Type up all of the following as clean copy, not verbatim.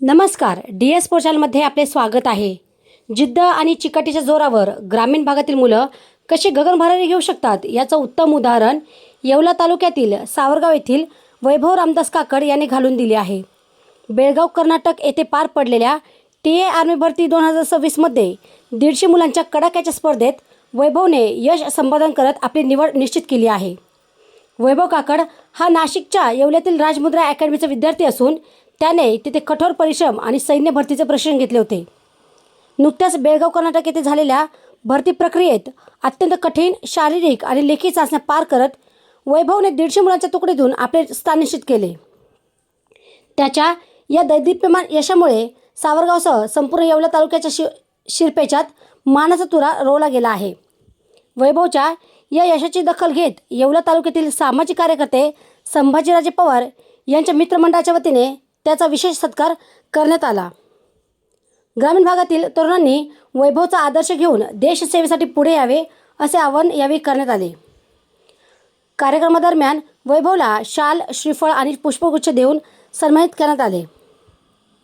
नमस्कार, DS पोर्टलमध्ये आपले स्वागत आहे. जिद्द आणि चिकाटीच्या जोरावर ग्रामीण भागातील मुलं कशी गगनभरारी घेऊ शकतात याचं उत्तम उदाहरण येवला तालुक्यातील सावरगाव येथील वैभव रामदास काकड यांनी घालून दिले आहे. बेळगाव कर्नाटक येथे पार पडलेल्या TA आर्मी भरती 2026मध्ये 150 मुलांच्या कडाक्याच्या स्पर्धेत वैभवने यश संपादन करत आपली निवड निश्चित केली आहे. वैभव काकड हा नाशिकच्या येवल्यातील राजमुद्रा अकॅडमीचा विद्यार्थी असून त्याने तिथे कठोर परिश्रम आणि सैन्य भरतीचे प्रशिक्षण घेतले होते. नुकत्याच बेळगाव कर्नाटक येथे झालेल्या भरती प्रक्रियेत अत्यंत कठीण शारीरिक आणि लेखी चाचण्या पार करत वैभवने 150 मुलांच्या तुकडीतून आपले स्थान निश्चित केले. त्याच्या या दैदिप्यमान यशामुळे सावरगावसह संपूर्ण येवला तालुक्याच्या शिरपेचात मानाचा तुरा रोवला गेला आहे. वैभवच्या या यशाची दखल घेत येवला तालुक्यातील सामाजिक कार्यकर्ते संभाजीराजे पवार यांच्या मित्रमंडळाच्या वतीने त्याचा विशेष सत्कार करण्यात आला. ग्रामीण भागातील तरुणांनी वैभवचा आदर्श घेऊन देशसेवेसाठी पुढे यावे असे आवाहन यावेळी करण्यात आले. कार्यक्रमादरम्यान वैभवला शाल, श्रीफळ आणि पुष्पगुच्छ देऊन सन्मानित करण्यात आले.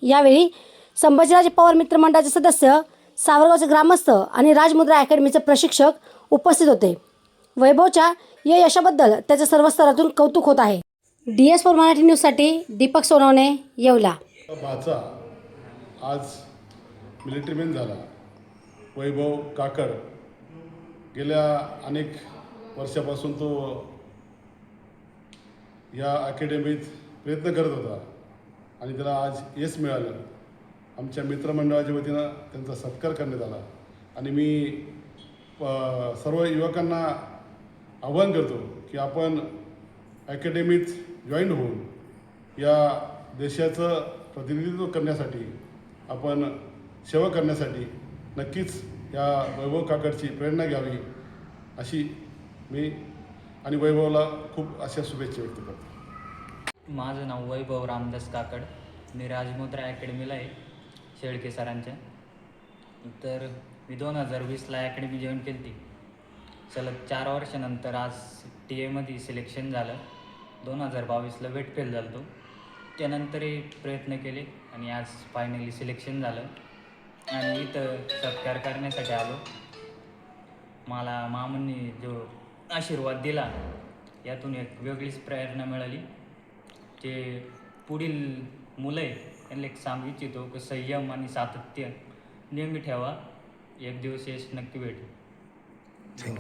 यावेळी संभाजीराजे पवार मित्रमंडळाचे सदस्य, सावरगावचे ग्रामस्थ आणि राजमुद्रा अकॅडमीचे प्रशिक्षक उपस्थित होते. वैभवच्या या यशाबद्दल त्याच्या सर्व स्तरातून कौतुक होत आहे. DS4 मराठी न्यूजसाठी दीपक सोनवणे, येवला. भाचा आज मिलिटरीमॅन झाला. वैभव काकड गेल्या अनेक वर्षापासून तो या अकॅडमीत प्रयत्न करत होता आणि त्याला आज यश मिळालं. आमच्या मित्रमंडळाच्या वतीनं त्यांचा सत्कार करण्यात आला आणि मी सर्व युवकांना आवाहन करतो की आपण अकॅडमीत जॉईन होऊन या देशाचं प्रतिनिधित्व करण्यासाठी, आपण सेवा करण्यासाठी नक्कीच या वैभव काकडची प्रेरणा घ्यावी अशी मी आणि वैभवला खूप अशा शुभेच्छा व्यक्त करतो. माझं नाव वैभव रामदास काकड. मी राजमुद्रा अकॅडमीला आहे, शेळके सरांच्या. तर मी 2020ला अकॅडमी जॉईन केली होती. सलग 4 वर्षानंतर आज TA सिलेक्शन झालं. 2022ला वेट फेल झालं तो. त्यानंतरही प्रयत्न केले आणि आज फायनली सिलेक्शन झालं आणि इथं सत्कार करण्यासाठी आलो. मला मामांनी जो आशीर्वाद दिला यातून एक वेगळीच प्रेरणा मिळाली. जे पुढील मुलं आहे त्यांना एक सांगू इच्छितो की संयम आणि सातत्य नेहमी ठेवा, एक दिवस यश नक्की भेटेल.